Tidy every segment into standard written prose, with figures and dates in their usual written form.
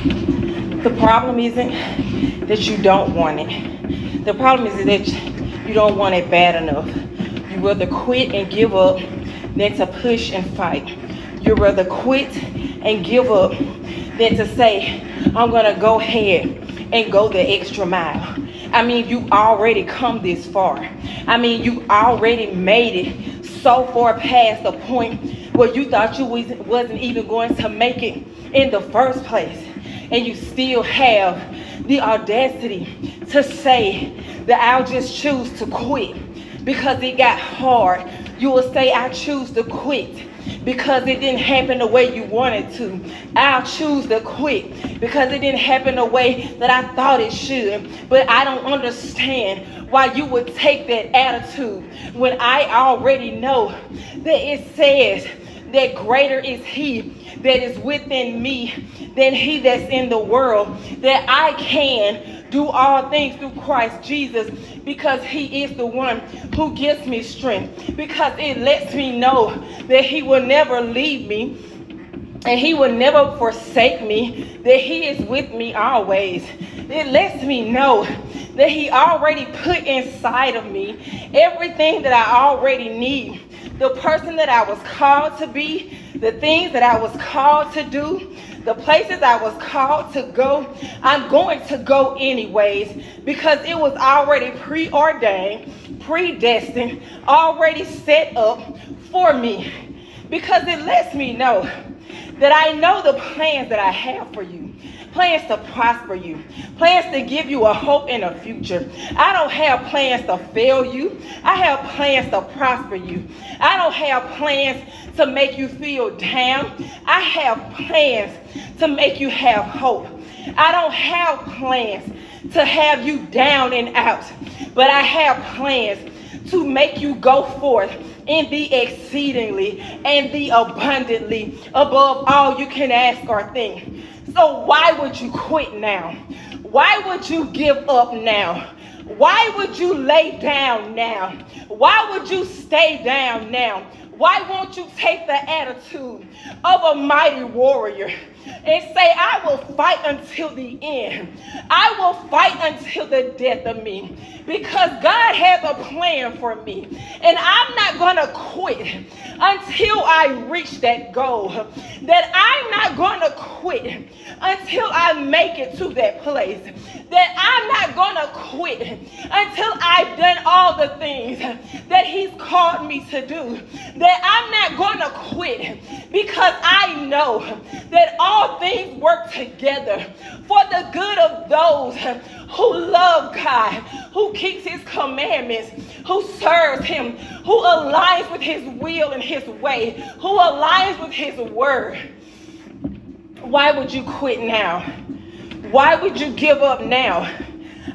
The problem isn't that you don't want it. The problem is that you don't want it bad enough. You rather quit and give up than to push and fight. You rather quit and give up than to say, I'm gonna go ahead and go the extra mile. I mean, you already come this far. I mean, you already made it so far past the point where you thought you wasn't even going to make it in the first place. And you still have the audacity to say that I'll just choose to quit because it got hard. You will say, I choose to quit because it didn't happen the way you wanted to. I'll choose to quit because it didn't happen the way that I thought it should. But I don't understand why you would take that attitude when I already know that it says that greater is he that is within me than he that's in the world, that I can do all things through Christ Jesus because he is the one who gives me strength, because it lets me know that he will never leave me and he will never forsake me, that he is with me always. It lets me know that he already put inside of me everything that I already need. The person that I was called to be, the things that I was called to do, the places I was called to go, I'm going to go anyways because it was already preordained, predestined, already set up for me. Because it lets me know that I know the plans that I have for you. Plans to prosper you, plans to give you a hope in a future. I don't have plans to fail you. I have plans to prosper you. I don't have plans to make you feel down. I have plans to make you have hope. I don't have plans to have you down and out, but I have plans to make you go forth in the exceedingly and the abundantly above all you can ask or think. So why would you quit now? Why would you give up now? Why would you lay down now? Why would you stay down now? Why won't you take the attitude of a mighty warrior and say, I will fight until the end. I will fight until the death of me, because God has a plan for me. And I'm not going to quit until I reach that goal. That I'm not going to quit until I make it to that place. That I'm not going to quit until I've done all the things that he's called me to do. That I'm not going to quit because I know that all things work together for the good of those who love God, who keeps his commandments, who serves him, who aligns with his will and his way, who aligns with his word. Why would you quit now? Why would you give up now?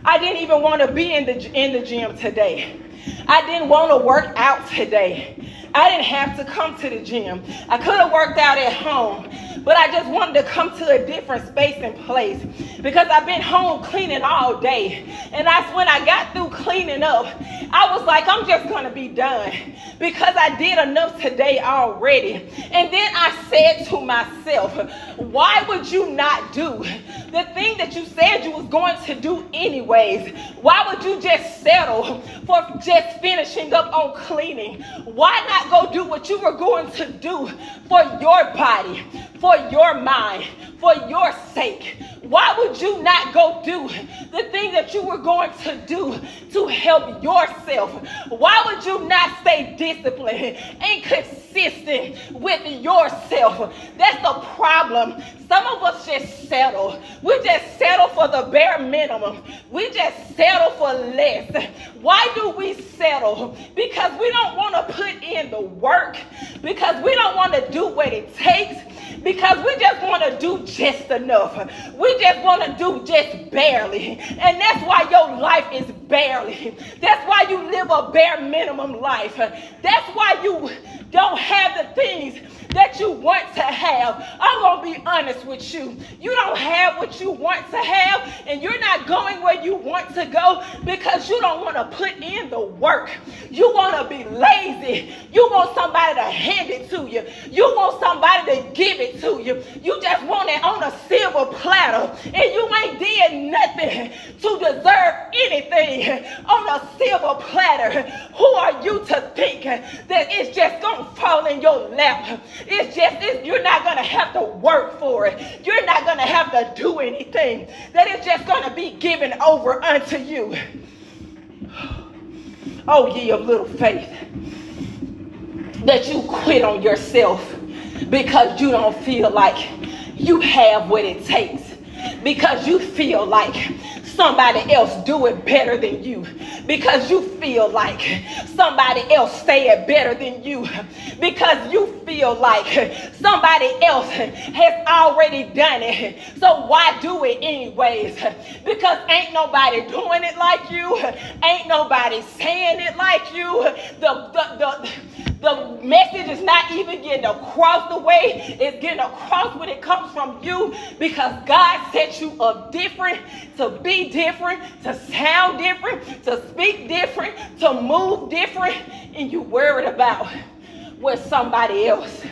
I didn't even want to be in the gym today. I didn't want to work out today. I didn't have to come to the gym. I could have worked out at home, but I just wanted to come to a different space and place because I've been home cleaning all day. And that's when I got through cleaning up, I was like, I'm just going to be done because I did enough today already. And then I said to myself, why would you not do the thing that you said you was going to do anyways? Why would you just settle for just finishing up on cleaning? Why not go do what you were going to do for your body, for your mind, for your sake? Why would you not go do the thing that you were going to do to help yourself? Why would you not stay disciplined and consistent with yourself? That's the problem. Some of us just settle. We just settle for the bare minimum. We just settle for less. Why do we settle? Because we don't want to put in the work. Because we don't want to do what it takes. Because we just want to do just enough. We just want to do just barely. And that's why your life is barely. That's why you live a bare minimum life. That's why you don't have the things that you want to have. I'm going to be honest with you. You don't have what you want to have, and you're not going where you want to go because you don't want to put in the work. You want to be lazy. You want somebody to hand it to you. You want somebody to give it to you. You just want it on a silver platter, and you ain't did nothing to deserve anything on a silver platter. Who are you to think that it's just going to fall in your lap? You're not going to have to work for it. You're not going to have to do anything. That it's just going to be given over unto you. Oh, ye of little faith, that you quit on yourself because you don't feel like you have what it takes, because you feel like somebody else do it better than you, because you feel like somebody else say it better than you, because you feel like somebody else has already done it, so why do it anyways? Because ain't nobody doing it like you, ain't nobody saying it like you. The message is not even getting across the way it's getting across when it comes from you, because God set you up different, to be different, to sound different, to speak different, to move different, and you worried about what somebody else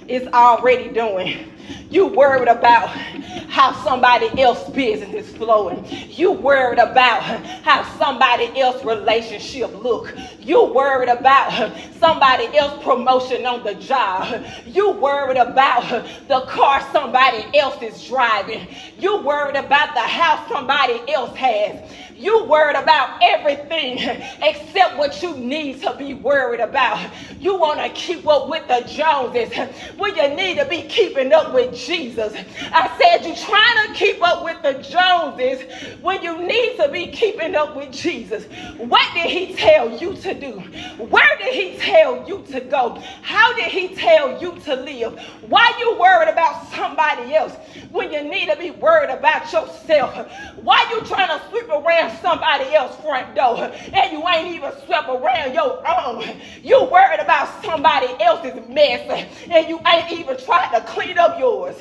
is already doing. You worried about how somebody else's business is flowing. You worried about how somebody else's relationship look. You worried about somebody else's promotion on the job. You worried about the car somebody else is driving. You worried about the house somebody else has. You worried about everything except what you need to be worried about. You want to keep up with the Joneses when you need to be keeping up with Jesus. I said you trying to keep up with the Joneses when you need to be keeping up with Jesus. What did he tell you to do? Where did he tell you to go? How did he tell you to live? Why you worried about somebody else when you need to be worried about yourself? Why you trying to sweep around somebody else's front door and you ain't even swept around your own? You worried about somebody else's mess and you ain't even tried to clean up yours.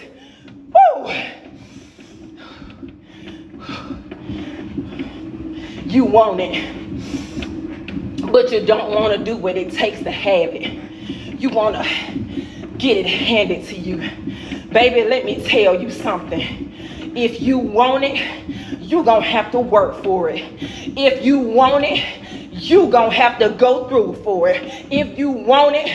Woo! You want it, but you don't want to do what it takes to have it. You want to get it handed to you. Baby, let me tell you something. If you want it, you're going to have to work for it. If you want it, you're going to have to go through for it. If you want it,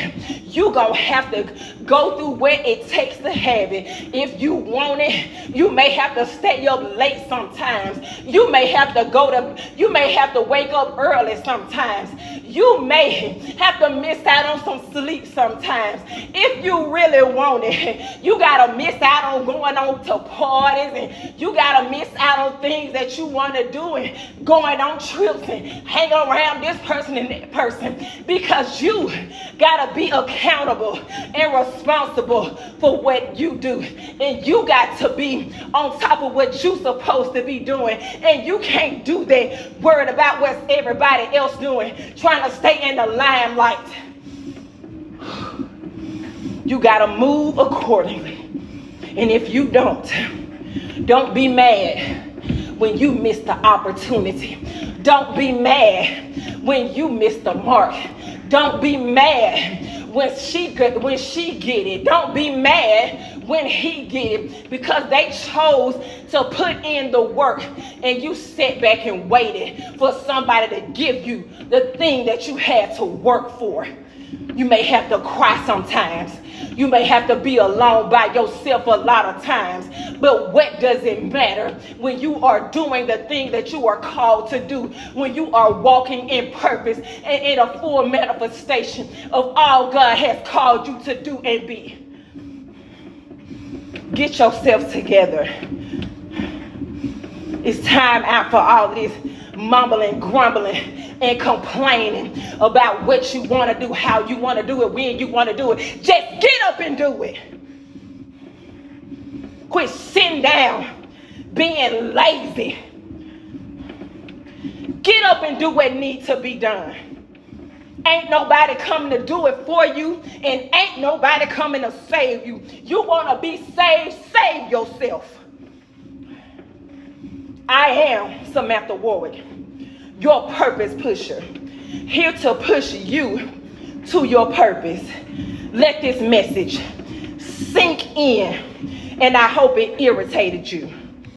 you're going to have to go through what it takes to have it. If you want it, you may have to stay up late sometimes. You may have to wake up early sometimes. You may have to miss out on some sleep sometimes. If you really want it, you got to miss out on going on to parties, and you got to miss out on things that you want to do, and going on trips and hang around this person and that person, because you got to be accountable and responsible for what you do. And you got to be on top of what you're supposed to be doing. And you can't do that worried about what everybody else doing, trying to stay in the limelight. You got to move accordingly. And if you don't be mad when you miss the opportunity. Don't be mad when you miss the mark. Don't be mad when she get it. Don't be mad when he get it, because they chose to put in the work and you sat back and waited for somebody to give you the thing that you had to work for. You may have to cry sometimes. You may have to be alone by yourself a lot of times. But what does it matter when you are doing the thing that you are called to do, when you are walking in purpose and in a full manifestation of all God has called you to do and be? Get yourself together. It's time out for all this mumbling, grumbling, and complaining about what you want to do, how you want to do it, when you want to do it. Just get up and do it. Quit sitting down, being lazy. Get up and do what needs to be done. Ain't nobody coming to do it for you, and ain't nobody coming to save you. You want to be saved, save yourself. I am Samantha Warwick, your purpose pusher, here to push you to your purpose. Let this message sink in, and I hope it irritated you.